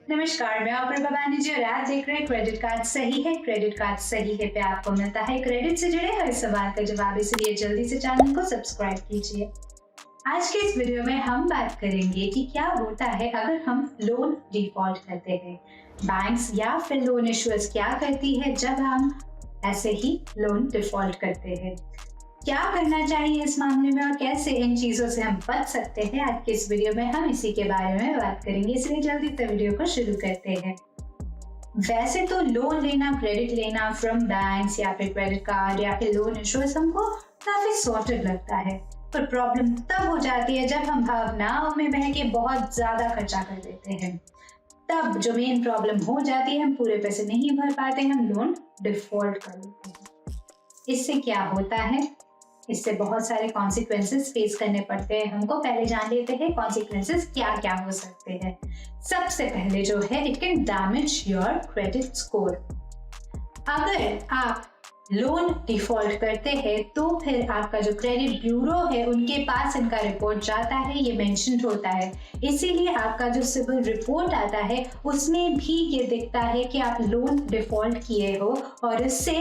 नमस्कार, मैं अपर्णा बैनर्जी और आप देख रहे हैं क्रेडिट कार्ड सही है। क्रेडिट कार्ड सही है पे आपको मिलता है क्रेडिट से जुड़े हर सवाल का जवाब, इसलिए जल्दी से चैनल को सब्सक्राइब कीजिए। आज के इस वीडियो में हम बात करेंगे कि क्या होता है अगर हम लोन डिफॉल्ट करते हैं। बैंक्स या फिर लोन इशूअर्स क्या करती है जब हम ऐसे ही लोन डिफॉल्ट करते हैं, क्या करना चाहिए इस मामले में और कैसे इन चीजों से हम बच सकते हैं। आज के इस वीडियो में हम इसी के बारे में बात करेंगे, इसलिए जल्दी से वीडियो को शुरू करते हैं। वैसे तो लोन लेना, क्रेडिट लेना फ्रॉम बैंक्स या फिर क्रेडिट कार्ड या फिर लोन इंश्योरेंस हमको काफी सॉर्टेड लगता है, पर प्रॉब्लम तब हो जाती है जब हम भावनाओं में बह के बहुत ज्यादा खर्चा कर देते हैं। तब जो मेन प्रॉब्लम हो जाती है, हम पूरे पैसे नहीं भर पाते, हम लोन डिफॉल्ट कर लेते हैं। इससे क्या होता है, इससे बहुत सारे कॉन्सिक्वेंसेस फेस करने पड़ते हैं हमको। पहले जान लेते हैं कॉन्सिक्वेंसेस क्या क्या हो सकते हैं। सबसे पहले जो है, it can damage your credit score. अगर आप लोन डिफॉल्ट करते हैं तो फिर आपका जो क्रेडिट ब्यूरो है उनके पास इनका रिपोर्ट जाता है, ये मेंशन्ड होता है। इसीलिए आपका जो सिविल रिपोर्ट आता है उसमें भी ये दिखता है कि आप लोन डिफॉल्ट किए हो, और इससे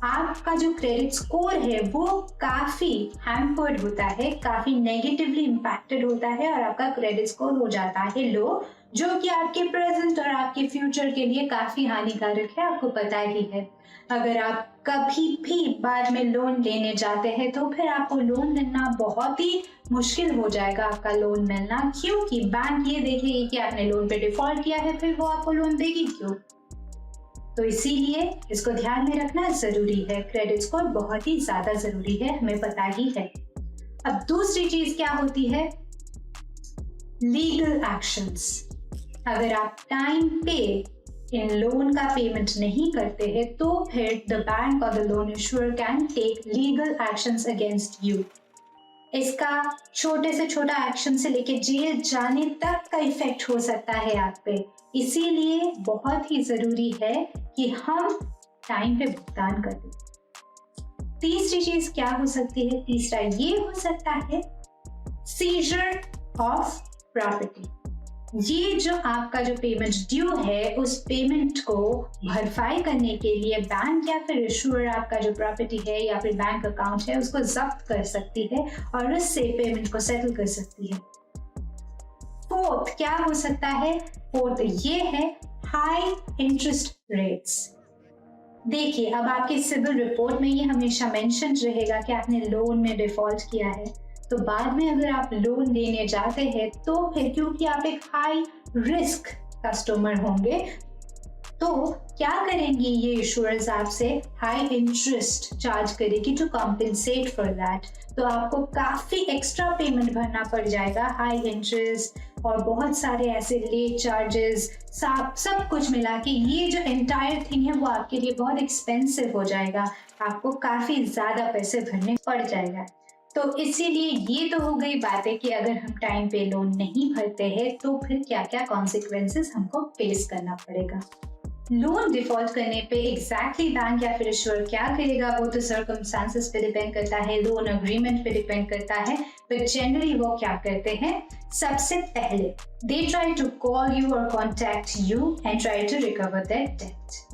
आपका जो क्रेडिट स्कोर है वो काफी हैम्पर्ड होता है, काफी नेगेटिवली इम्पैक्टेड होता है और आपका क्रेडिट स्कोर हो जाता है लो, जो कि आपके प्रेजेंट और आपके फ्यूचर के लिए काफी हानिकारक है, आपको पता ही है। अगर आप कभी भी बाद में लोन लेने जाते हैं तो फिर आपको लोन मिलना बहुत ही मुश्किल हो जाएगा। आपका लोन मिलना, क्योंकि बैंक ये देखेगी कि आपने लोन पे डिफॉल्ट किया है, फिर वो आपको लोन देगी क्यों। तो इसीलिए इसको ध्यान में रखना जरूरी है। क्रेडिट स्कोर बहुत ही ज्यादा जरूरी है, हमें पता ही है। अब दूसरी चीज क्या होती है, लीगल एक्शंस। अगर आप टाइम पे इन लोन का पेमेंट नहीं करते हैं तो फिर द बैंक और the loan issuer can take legal actions against you. इसका छोटे से छोटा एक्शन से लेके जेल जाने तक का इफेक्ट हो सकता है आप पे। इसीलिए बहुत ही जरूरी है कि हम टाइम पे भुगतान कर दें। तीसरी चीज क्या हो सकती है, तीसरा ये हो सकता है सीजर ऑफ प्रॉपर्टी। ये जो आपका जो पेमेंट ड्यू है, उस पेमेंट को भरपाई करने के लिए बैंक या फिर इशूअर आपका जो प्रॉपर्टी है या फिर बैंक अकाउंट है उसको जब्त कर सकती है और उससे पेमेंट को सेटल कर सकती है। फोर्थ क्या हो सकता है, फोर्थ ये है हाई इंटरेस्ट रेट्स। देखिए, अब आपके सिविल रिपोर्ट में ये हमेशा मेंशन रहेगा कि आपने लोन में डिफॉल्ट किया है, तो बाद में अगर आप लोन लेने जाते हैं तो फिर क्योंकि आप एक हाई रिस्क कस्टमर होंगे, तो क्या करेंगी ये इंश्योरेंस आपसे हाई इंटरेस्ट चार्ज करेगी टू कॉम्पेंसेट फॉर दैट। तो आपको काफी एक्स्ट्रा पेमेंट भरना पड़ जाएगा, हाई इंटरेस्ट और बहुत सारे ऐसे लेट चार्जेस, सब कुछ मिला के ये जो एंटायर थिंग है वो आपके लिए बहुत एक्सपेंसिव हो जाएगा, आपको काफी ज्यादा पैसे भरने पड़ जाएगा। तो इसीलिए ये तो हो गई बातें कि अगर हम टाइम पे लोन नहीं भरते हैं तो फिर क्या क्या कॉन्सिक्वेंसेस हमको फेस करना पड़ेगा। लोन डिफॉल्ट करने पे एग्जैक्टली बैंक या फिर इशूअर क्या करेगा वो तो सर्कमस्टांसेस पे डिपेंड करता है, लोन अग्रीमेंट पे डिपेंड करता है, पर जनरली वो क्या करते हैं, सबसे पहले they try to call you और contact you and try to recover their debt.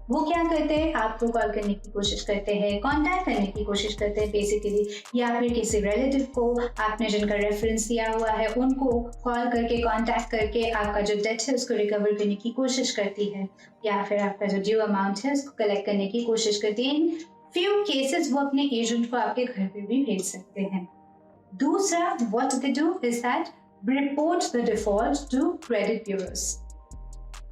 वो क्या करते हैं, आपको कॉल करने की कोशिश करते हैं, कांटेक्ट करने की कोशिश करते हैं बेसिकली, या फिर किसी रिलेटिव को आपने जिनका रेफरेंस दिया हुआ है उनको कॉल करके कांटेक्ट करके आपका जो डेट है उसको रिकवर करने की कोशिश करती है, या फिर आपका जो ड्यू अमाउंट है उसको कलेक्ट करने की कोशिश करती है। इन फ्यू केसेस वो अपने एजेंट को आपके घर पे भी भेज सकते हैं। दूसरा, what they do is that report the default to credit bureaus.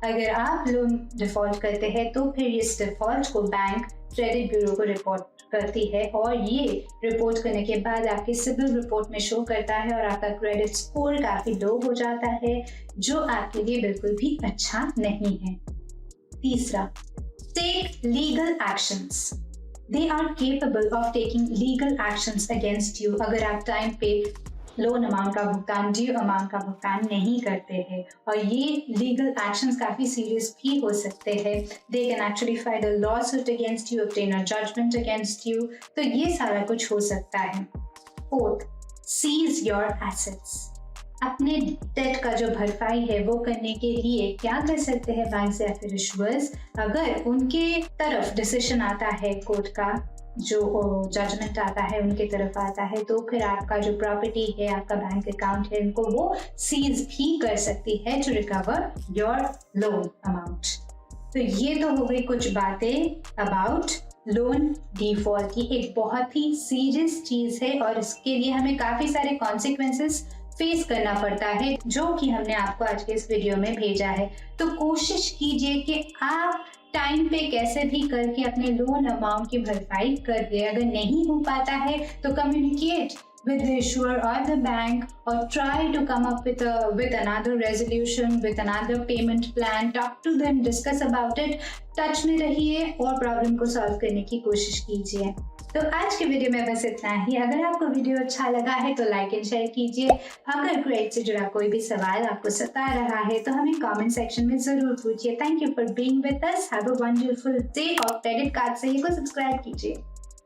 अगर आप लोन डिफॉल्ट करते हैं तो फिर इस डिफॉल्ट को बैंक क्रेडिट ब्यूरो को रिपोर्ट करती है, और ये रिपोर्ट करने के बाद आपके सिविल रिपोर्ट में शो करता है और आपका क्रेडिट स्कोर काफी लो हो जाता है, जो आपके लिए बिल्कुल भी अच्छा नहीं है। तीसरा, take legal actions. They are capable of taking legal actions against you. अगर आप टाइम पे लोन अमाउंट का भुगतान, ड्यू अमाउंट का भुगतान नहीं करते हैं, और ये लीगल एक्शंस काफी सीरियस भी हो सकते हैं। They can actually file a lawsuit against you, obtain a judgment against you, तो ये सारा कुछ हो सकता है। Fourth, seize your assets. अपने डेट का जो भरपाई है वो करने के लिए क्या कर सकते हैं बैंक या फिर इशुअर्स, अगर उनके तरफ डिसीजन आता है कोर्ट का, जो जजमेंट आता है उनके तरफ आता है, तो फिर आपका जो प्रॉपर्टी है, आपका बैंक अकाउंट है, उनको वो सीज भी कर सकती है to recover your loan amount. तो ये तो हो गई कुछ बातें अबाउट लोन डिफॉल्ट की। एक बहुत ही सीरियस चीज है और इसके लिए हमें काफी सारे कॉन्सिक्वेंसेस फेस करना पड़ता है, जो कि हमने आपको आज के इस वीडियो में भेजा है। तो कोशिश कीजिए कि आप टाइम पे कैसे भी करके अपने लोन अमाउंट की भरपाई कर दे। अगर नहीं हो पाता है तो communicate with the issuer or the bank, or try to come up with another resolution, with another payment plan. Talk to them, discuss about it. Touch में रहिए और प्रॉब्लम को सॉल्व करने की कोशिश कीजिए। तो आज के वीडियो में बस इतना ही। अगर आपको वीडियो अच्छा लगा है तो लाइक एंड शेयर कीजिए। अगर क्रेडिट से जुड़ा कोई भी सवाल आपको सता रहा है तो हमें कमेंट सेक्शन में जरूर पूछिए। Thank you for being with us. Have a wonderful day. और क्रेडिट कार्ड से ही को सब्सक्राइब कीजिए।